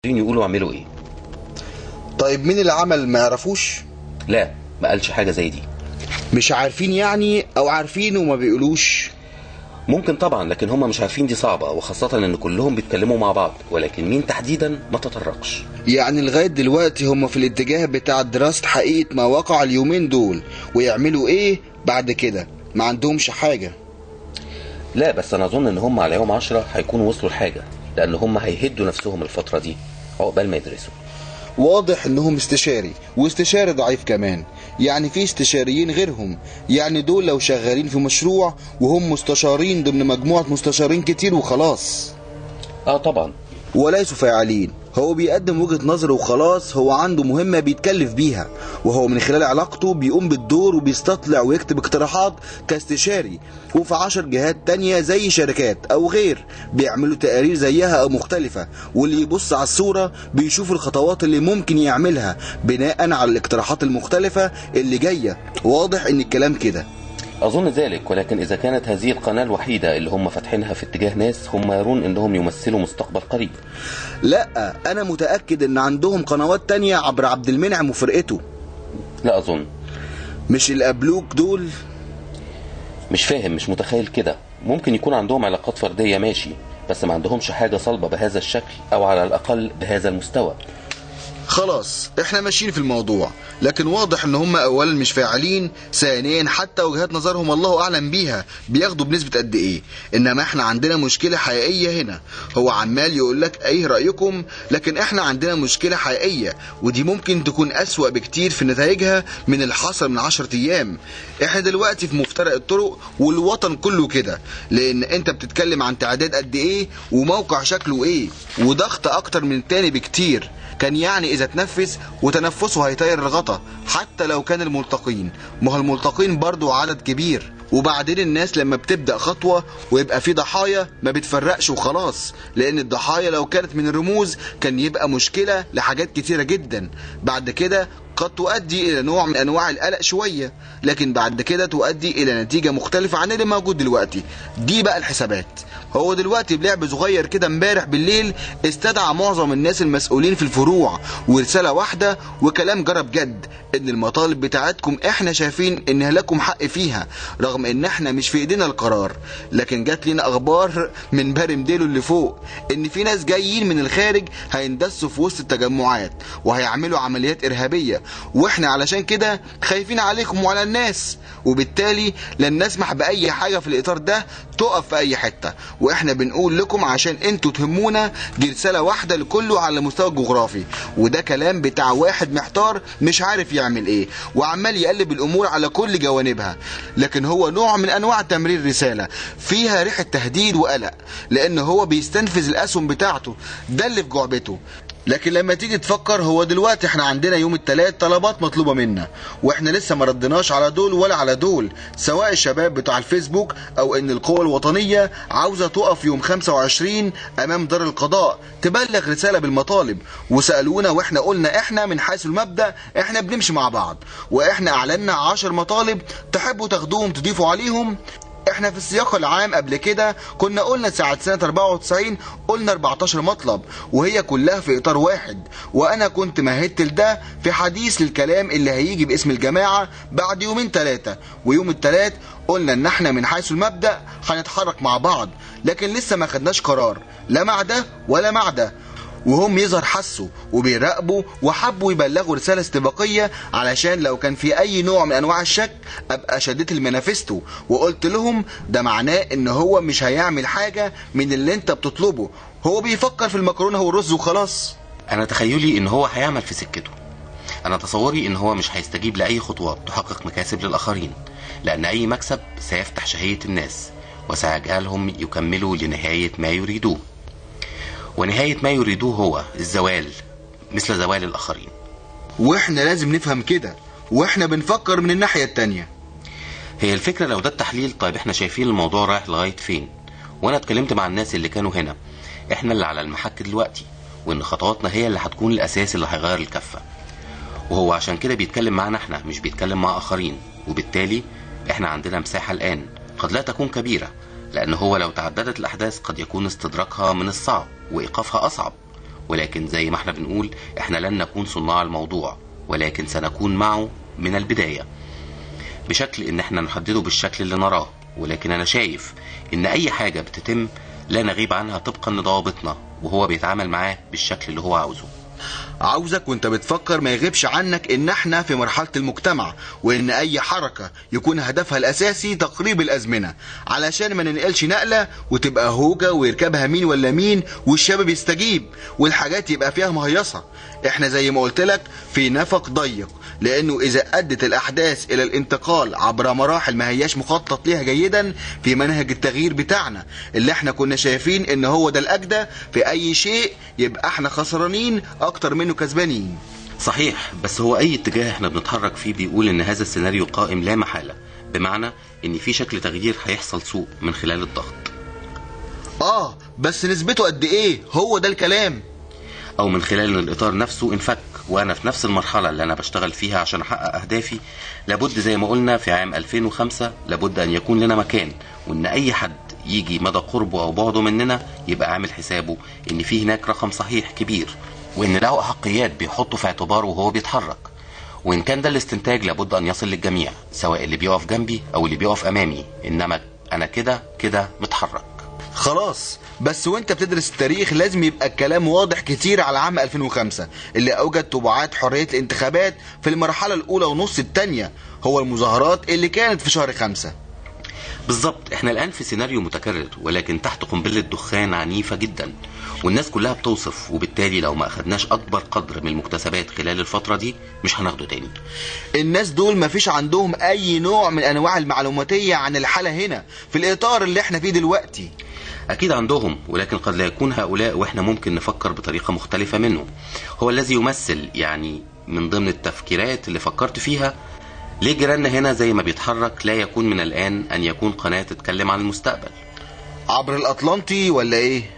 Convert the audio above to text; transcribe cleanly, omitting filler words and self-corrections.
يقولوا اعملوا ايه؟ طيب مين اللي عمل ما يعرفوش؟ لا، ما قالش حاجه زي دي. مش عارفين يعني، او عارفين وما بيقولوش؟ ممكن طبعا، لكن هم مش عارفين دي صعبه، وخاصه ان كلهم بيتكلموا مع بعض، ولكن مين تحديدا ما تطرقش. يعني لغايه دلوقتي هم في الاتجاه بتاع دراسه حقيقه ما وقع اليومين دول، ويعملوا ايه بعد كده. ما عندهمش حاجه. لا، بس انا اظن ان هم على يوم 10 هيكونوا وصلوا لحاجه، لان هم هيهدوا نفسهم الفتره دي عقبال ما يدرسوا. واضح انهم استشاري، واستشاري ضعيف كمان. يعني في استشاريين غيرهم، يعني دول لو شغالين في مشروع وهم مستشارين ضمن مجموعة مستشارين كتير وخلاص. طبعا. وليسوا فاعلين، هو بيقدم وجهة نظره وخلاص. هو عنده مهمة بيتكلف بيها، وهو من خلال علاقته بيقوم بالدور وبيستطلع ويكتب اقتراحات كاستشاري. وفي 10 جهات تانية زي شركات او غير بيعملوا تقارير زيها او مختلفة، واللي يبص على الصورة بيشوف الخطوات اللي ممكن يعملها بناء على الاقتراحات المختلفة اللي جاية. واضح ان الكلام كده. اظن ذلك، ولكن اذا كانت هذه القناه الوحيده اللي هم فاتحينها في اتجاه ناس هم يرون انهم يمثلوا مستقبل قريب. لا، انا متأكد ان عندهم قنوات تانية عبر عبد المنعم وفرقته. لا اظن. مش اللي قبلوك دول؟ مش فاهم، مش متخيل كده. ممكن يكون عندهم علاقات فرديه ماشي، بس ما عندهمش حاجه صلبه بهذا الشكل، او على الاقل بهذا المستوى. خلاص احنا ماشيين في الموضوع، لكن واضح ان هم اولا مش فاعلين، ثانيا حتى وجهات نظرهم الله اعلم بيها بياخدوا بنسبة قد ايه. انما احنا عندنا مشكلة حقيقية هنا. هو عمال يقول لك ايه رأيكم، لكن احنا عندنا مشكلة حقيقية، ودي ممكن تكون اسوأ بكتير في نتائجها من اللي حصل من 10 ايام. احنا دلوقتي في مفترق الطرق، والوطن كله كده، لان انت بتتكلم عن تعداد قد ايه، وموقع شكله ايه، وضغط اكتر من التاني بكتير. كان يعني اذا تنفس وتنفسه هيطير الغطا، حتى لو كان الملتقين. ما هو الملتقين برضو عدد كبير. وبعدين الناس لما بتبدأ خطوة ويبقى في ضحايا ما بتفرقش وخلاص، لان الضحايا لو كانت من الرموز كان يبقى مشكلة لحاجات كتيرة جدا. بعد كده قد تؤدي الى نوع من انواع القلق شوية، لكن بعد كده تؤدي الى نتيجة مختلفة عن اللي موجود دلوقتي. دي بقى الحسابات. هو دلوقتي بلعب صغير كده امبارح بالليل استدعى معظم الناس المسؤولين في الفروع، ورسالة واحدة وكلام جرى بجد، ان المطالب بتاعتكم احنا شايفين ان لكم حق فيها، رغم ان احنا مش في ايدينا القرار. لكن جات لنا اخبار من بارم ديلو اللي فوق ان في ناس جايين من الخارج هيندسوا في وسط التجمعات وهيعملوا عمليات ارهابية، واحنا علشان كده خايفين عليكم وعلى الناس، وبالتالي لن نسمح باي حاجة في الاطار ده تقف في اي حتة. واحنا بنقول لكم عشان انتوا تهمونا. دي رسالة واحدة لكله على مستوى الجغرافي، وده كلام بتاع واحد محتار مش عارف يعمل ايه، وعمال يقلب الامور على كل جوانبها. لكن هو نوع من انواع تمرير رسالة فيها ريحة تهديد وقلق، لان هو بيستنفذ الاسهم بتاعته، ده اللي في جعبته. لكن لما تيجي تفكر، هو دلوقتي احنا عندنا يوم التلات طلبات مطلوبة منا، واحنا لسه ما ردناش على دول ولا على دول، سواء الشباب بتوع الفيسبوك او ان القوى الوطنية عاوزة تقف يوم 25 امام دار القضاء تبلغ رسالة بالمطالب. وسألونا واحنا قلنا احنا من حيث المبدأ احنا بنمشي مع بعض، واحنا اعلنا 10 مطالب تحبوا تاخدوهم تضيفوا عليهم. احنا في السياق العام قبل كده كنا قلنا ساعة سنة 94 قلنا 14 مطلب، وهي كلها في اطار واحد. وانا كنت مهدت لده في حديث للكلام اللي هيجي باسم الجماعة بعد يومين 3. ويوم التلات قلنا ان احنا من حيث المبدأ هنتحرك مع بعض، لكن لسه ما خدناش قرار لا مع ده ولا مع ده. وهم يظهر حسوا وبيراقبوا وحبوا يبلغوا رسالة استباقية، علشان لو كان في اي نوع من انواع الشك ابقى شديت المانيفستو وقلت لهم ده معناه ان هو مش هيعمل حاجة من اللي انت بتطلبه، هو بيفكر في المكرونة والرز وخلاص. انا تخيلي ان هو هيعمل في سكته. انا تصوري ان هو مش هيستجيب لاي خطوات تحقق مكاسب للاخرين، لان اي مكسب سيفتح شهية الناس وسيجعلهم يكملوا لنهاية ما يريدوه، ونهاية ما يريدوه هو الزوال مثل زوال الآخرين. واحنا لازم نفهم كده، واحنا بنفكر من الناحية التانية. هي الفكرة لو ده التحليل، طيب احنا شايفين الموضوع رايح لغاية فين؟ وانا اتكلمت مع الناس اللي كانوا هنا، احنا اللي على المحك دلوقتي، وان خطواتنا هي اللي هتكون الاساس اللي هيغير الكفة. وهو عشان كده بيتكلم معنا احنا، مش بيتكلم مع آخرين. وبالتالي احنا عندنا مساحة الآن قد لا تكون كبيرة، لأن هو لو تعددت الأحداث قد يكون استدراكها من الصعب وإيقافها أصعب، ولكن زي ما احنا بنقول احنا لن نكون صناع الموضوع، ولكن سنكون معه من البداية بشكل ان احنا نحدده بالشكل اللي نراه. ولكن انا شايف ان اي حاجة بتتم لا نغيب عنها طبقا لضوابطنا، وهو بيتعامل معاه بالشكل اللي هو عاوزه. عاوزك وانت بتفكر ما يغيبش عنك ان احنا في مرحلة المجتمع، وان اي حركة يكون هدفها الاساسي تقريب الازمنة، علشان ما ننقلش نقلة وتبقى هوجة ويركبها مين ولا مين والشباب يستجيب والحاجات يبقى فيها مهيصة. احنا زي ما قلت لك في نفق ضيق، لانه اذا ادت الاحداث الى الانتقال عبر مراحل ما هياش مخطط ليها جيدا في منهج التغيير بتاعنا اللي احنا كنا شايفين ان هو ده الاجدى في اي شيء، يبقى احنا خسرانين اكتر منه كسبانين. صحيح، بس هو اي اتجاه احنا بنتحرك فيه بيقول ان هذا السيناريو قائم لا محالة، بمعنى ان في شكل تغيير هيحصل سوء من خلال الضغط. بس نسبته قد ايه؟ هو ده الكلام. او من خلال ان الاطار نفسه انفك وانا في نفس المرحلة اللي انا بشتغل فيها عشان احقق اهدافي. لابد زي ما قلنا في عام 2005 لابد ان يكون لنا مكان، وان اي حد يجي مدى قربه او بعده مننا يبقى عامل حسابه ان في هناك رقم صحيح كبير، وان له احقيات بيحطه في اعتباره وهو بيتحرك. وان كان ده الاستنتاج لابد ان يصل للجميع، سواء اللي بيقف جنبي او اللي بيقف امامي، انما انا كده متحرك. خلاص، بس وانت بتدرس التاريخ لازم يبقى الكلام واضح كتير على عام 2005 اللي اوجد طبوعات حرية الانتخابات في المرحلة الاولى ونص التانية، هو المظاهرات اللي كانت في شهر 5. بالظبط، احنا الان في سيناريو متكرر ولكن تحت قنبلة دخان عنيفة جدا، والناس كلها بتوصف، وبالتالي لو ما اخدناش اكبر قدر من المكتسبات خلال الفترة دي مش هناخده تاني. الناس دول ما فيش عندهم اي نوع من انواع المعلوماتية عن الحالة هنا في الاطار اللي احنا فيه دلوقتي. اكيد عندهم، ولكن قد لا يكون هؤلاء واحنا ممكن نفكر بطريقة مختلفة منه. هو الذي يمثل يعني من ضمن التفكيرات اللي فكرت فيها ليه جيراننا هنا زي ما بيتحرك لا يكون من الآن أن يكون قناة تتكلم عن المستقبل عبر الأطلنطي ولا إيه؟